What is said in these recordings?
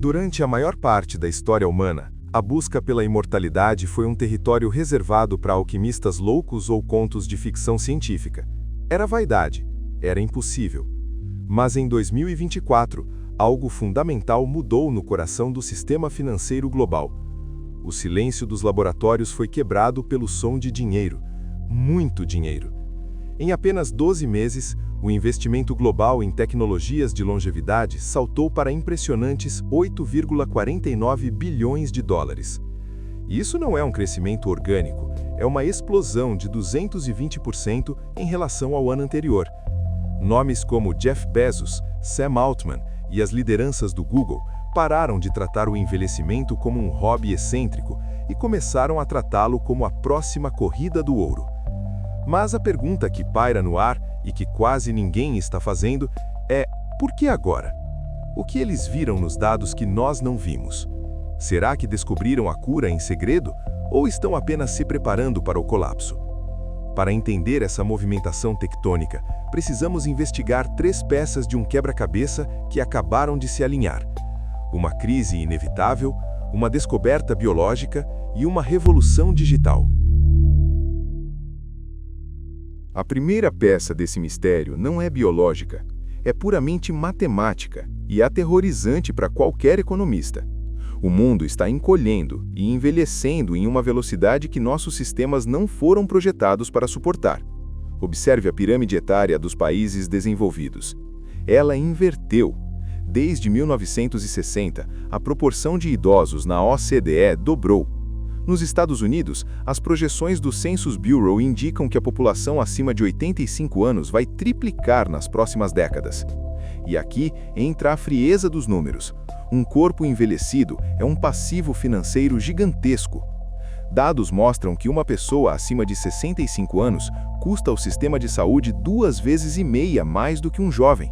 Durante a maior parte da história humana, a busca pela imortalidade foi um território reservado para alquimistas loucos ou contos de ficção científica. Era vaidade, era impossível. Mas em 2024, algo fundamental mudou no coração do sistema financeiro global. O silêncio dos laboratórios foi quebrado pelo som de dinheiro, muito dinheiro. Em apenas 12 meses, o investimento global em tecnologias de longevidade saltou para impressionantes 8,49 bilhões de dólares. Isso não é um crescimento orgânico, é uma explosão de 220% em relação ao ano anterior. Nomes como Jeff Bezos, Sam Altman e as lideranças do Google pararam de tratar o envelhecimento como um hobby excêntrico e começaram a tratá-lo como a próxima corrida do ouro. Mas a pergunta que paira no ar e que quase ninguém está fazendo é: por que agora? O que eles viram nos dados que nós não vimos? Será que descobriram a cura em segredo ou estão apenas se preparando para o colapso? Para entender essa movimentação tectônica, precisamos investigar 3 peças de um quebra-cabeça que acabaram de se alinhar: uma crise inevitável, uma descoberta biológica e uma revolução digital. A primeira peça desse mistério não é biológica, é puramente matemática e aterrorizante para qualquer economista. O mundo está encolhendo e envelhecendo em uma velocidade que nossos sistemas não foram projetados para suportar. Observe a pirâmide etária dos países desenvolvidos. Ela inverteu. Desde 1960, a proporção de idosos na OCDE dobrou. Nos Estados Unidos, as projeções do Census Bureau indicam que a população acima de 85 anos vai triplicar nas próximas décadas. E aqui entra a frieza dos números. Um corpo envelhecido é um passivo financeiro gigantesco. Dados mostram que uma pessoa acima de 65 anos custa ao sistema de saúde 2,5 vezes mais do que um jovem.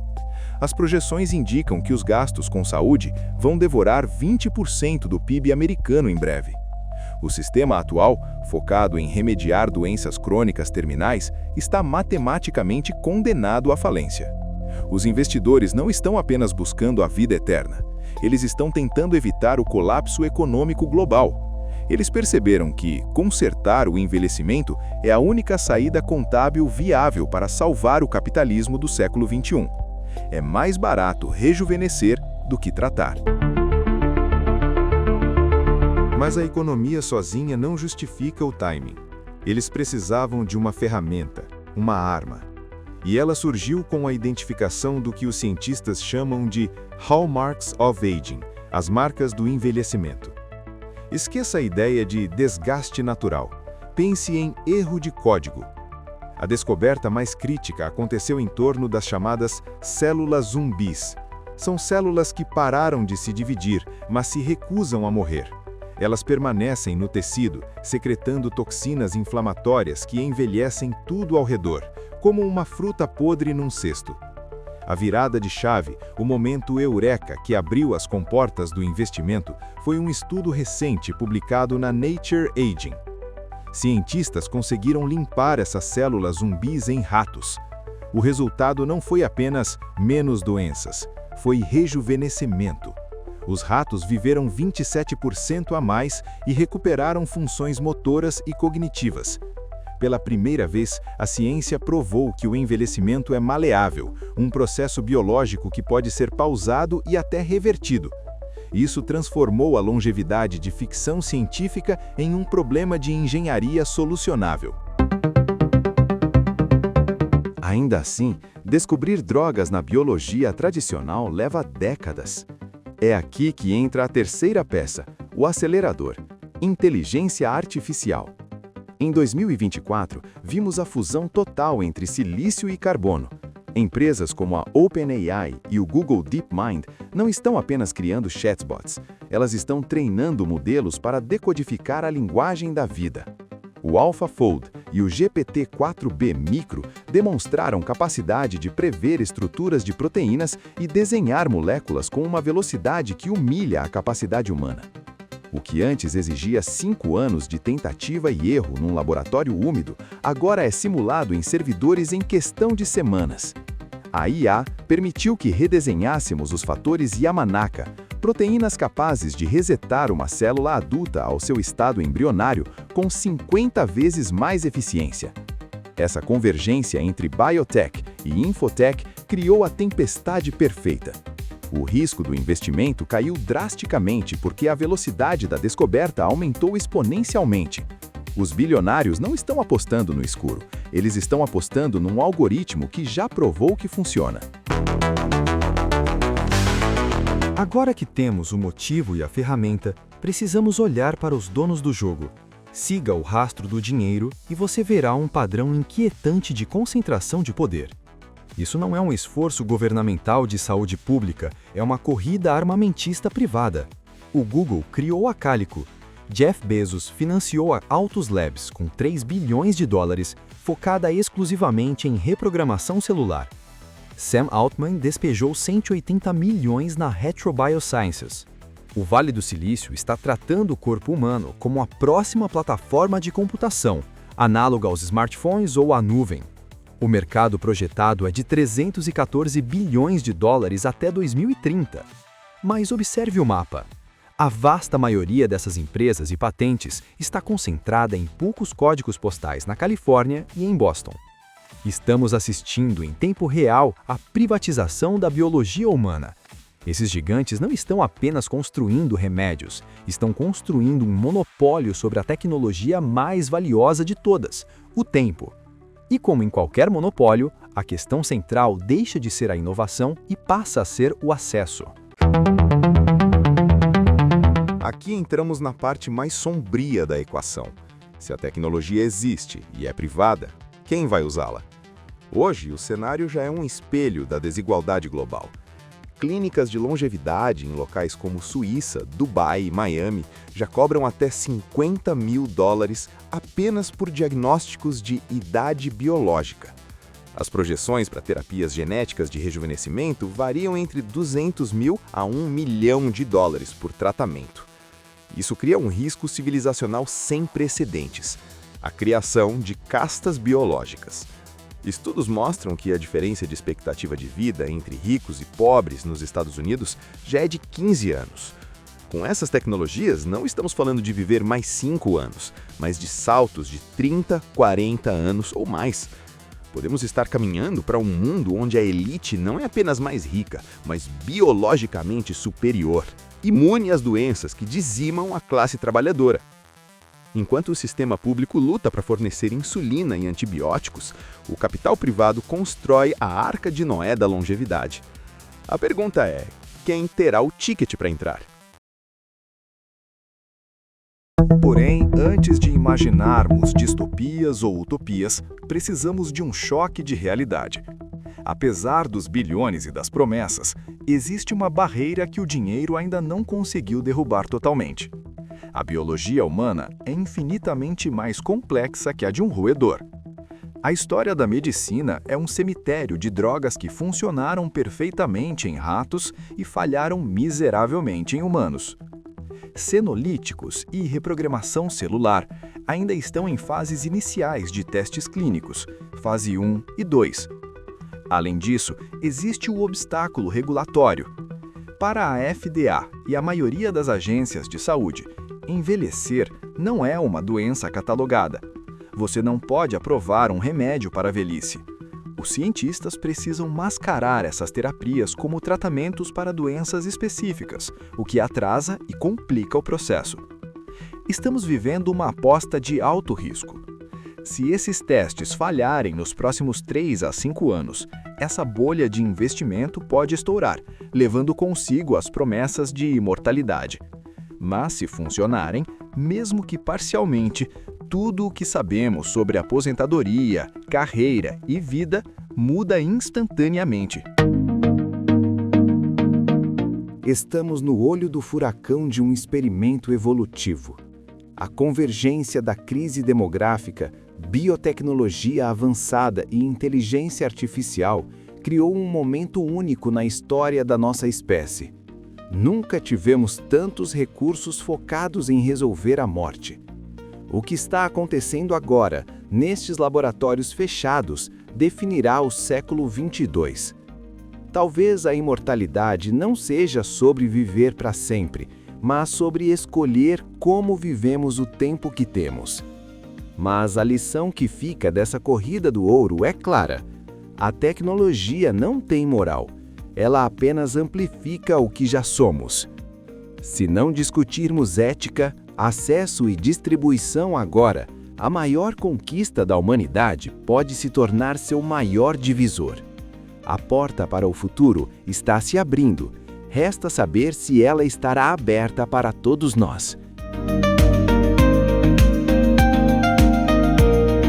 As projeções indicam que os gastos com saúde vão devorar 20% do PIB americano em breve. O sistema atual, focado em remediar doenças crônicas terminais, está matematicamente condenado à falência. Os investidores não estão apenas buscando a vida eterna. Eles estão tentando evitar o colapso econômico global. Eles perceberam que consertar o envelhecimento é a única saída contábil viável para salvar o capitalismo do século XXI. É mais barato rejuvenescer do que tratar. Mas a economia sozinha não justifica o timing. Eles precisavam de uma ferramenta, uma arma. E ela surgiu com a identificação do que os cientistas chamam de Hallmarks of Aging, as marcas do envelhecimento. Esqueça a ideia de desgaste natural. Pense em erro de código. A descoberta mais crítica aconteceu em torno das chamadas células zumbis. São células que pararam de se dividir, mas se recusam a morrer. Elas permanecem no tecido, secretando toxinas inflamatórias que envelhecem tudo ao redor, como uma fruta podre num cesto. A virada de chave, o momento eureka que abriu as comportas do investimento, foi um estudo recente publicado na Nature Aging. Cientistas conseguiram limpar essas células zumbis em ratos. O resultado não foi apenas menos doenças, foi rejuvenescimento. Os ratos viveram 27% a mais e recuperaram funções motoras e cognitivas. Pela primeira vez, a ciência provou que o envelhecimento é maleável, um processo biológico que pode ser pausado e até revertido. Isso transformou a longevidade de ficção científica em um problema de engenharia solucionável. Ainda assim, descobrir drogas na biologia tradicional leva décadas. É aqui que entra a terceira peça, o acelerador, inteligência artificial. Em 2024, vimos a fusão total entre silício e carbono. Empresas como a OpenAI e o Google DeepMind não estão apenas criando chatbots, elas estão treinando modelos para decodificar a linguagem da vida. O AlphaFold e o GPT-4b Micro demonstraram capacidade de prever estruturas de proteínas e desenhar moléculas com uma velocidade que humilha a capacidade humana. O que antes exigia 5 anos de tentativa e erro num laboratório úmido, agora é simulado em servidores em questão de semanas. A IA permitiu que redesenhássemos os fatores Yamanaka, Proteínas capazes de resetar uma célula adulta ao seu estado embrionário com 50 vezes mais eficiência. Essa convergência entre biotech e infotech criou a tempestade perfeita. O risco do investimento caiu drasticamente porque a velocidade da descoberta aumentou exponencialmente. Os bilionários não estão apostando no escuro, eles estão apostando num algoritmo que já provou que funciona. Agora que temos o motivo e a ferramenta, precisamos olhar para os donos do jogo. Siga o rastro do dinheiro e você verá um padrão inquietante de concentração de poder. Isso não é um esforço governamental de saúde pública, é uma corrida armamentista privada. O Google criou a Calico. Jeff Bezos financiou a Altus Labs com 3 bilhões de dólares, focada exclusivamente em reprogramação celular. Sam Altman despejou 180 milhões na Retro Biosciences. O Vale do Silício está tratando o corpo humano como a próxima plataforma de computação, análoga aos smartphones ou à nuvem. O mercado projetado é de 314 bilhões de dólares até 2030. Mas observe o mapa. A vasta maioria dessas empresas e patentes está concentrada em poucos códigos postais na Califórnia e em Boston. Estamos assistindo em tempo real à privatização da biologia humana. Esses gigantes não estão apenas construindo remédios, estão construindo um monopólio sobre a tecnologia mais valiosa de todas, o tempo. E como em qualquer monopólio, a questão central deixa de ser a inovação e passa a ser o acesso. Aqui entramos na parte mais sombria da equação. Se a tecnologia existe e é privada, quem vai usá-la? Hoje, o cenário já é um espelho da desigualdade global. Clínicas de longevidade em locais como Suíça, Dubai e Miami já cobram até $50 mil apenas por diagnósticos de idade biológica. As projeções para terapias genéticas de rejuvenescimento variam entre 200 mil a $1 milhão por tratamento. Isso cria um risco civilizacional sem precedentes: a criação de castas biológicas. Estudos mostram que a diferença de expectativa de vida entre ricos e pobres nos Estados Unidos já é de 15 anos. Com essas tecnologias, não estamos falando de viver mais 5 anos, mas de saltos de 30, 40 anos ou mais. Podemos estar caminhando para um mundo onde a elite não é apenas mais rica, mas biologicamente superior, imune às doenças que dizimam a classe trabalhadora. Enquanto o sistema público luta para fornecer insulina e antibióticos, o capital privado constrói a Arca de Noé da longevidade. A pergunta é: quem terá o ticket para entrar? Porém, antes de imaginarmos distopias ou utopias, precisamos de um choque de realidade. Apesar dos bilhões e das promessas, existe uma barreira que o dinheiro ainda não conseguiu derrubar totalmente. A biologia humana é infinitamente mais complexa que a de um roedor. A história da medicina é um cemitério de drogas que funcionaram perfeitamente em ratos e falharam miseravelmente em humanos. Senolíticos e reprogramação celular ainda estão em fases iniciais de testes clínicos, fase 1 e 2. Além disso, existe o obstáculo regulatório. Para a FDA e a maioria das agências de saúde, envelhecer não é uma doença catalogada. Você não pode aprovar um remédio para a velhice. Os cientistas precisam mascarar essas terapias como tratamentos para doenças específicas, o que atrasa e complica o processo. Estamos vivendo uma aposta de alto risco. Se esses testes falharem nos próximos 3 a 5 anos, essa bolha de investimento pode estourar, levando consigo as promessas de imortalidade. Mas se funcionarem, mesmo que parcialmente, tudo o que sabemos sobre aposentadoria, carreira e vida muda instantaneamente. Estamos no olho do furacão de um experimento evolutivo. A convergência da crise demográfica, biotecnologia avançada e inteligência artificial criou um momento único na história da nossa espécie. Nunca tivemos tantos recursos focados em resolver a morte. O que está acontecendo agora, nestes laboratórios fechados, definirá o século 22. Talvez a imortalidade não seja sobre viver para sempre, mas sobre escolher como vivemos o tempo que temos. Mas a lição que fica dessa corrida do ouro é clara. A tecnologia não tem moral. Ela apenas amplifica o que já somos. Se não discutirmos ética, acesso e distribuição agora, a maior conquista da humanidade pode se tornar seu maior divisor. A porta para o futuro está se abrindo. Resta saber se ela estará aberta para todos nós.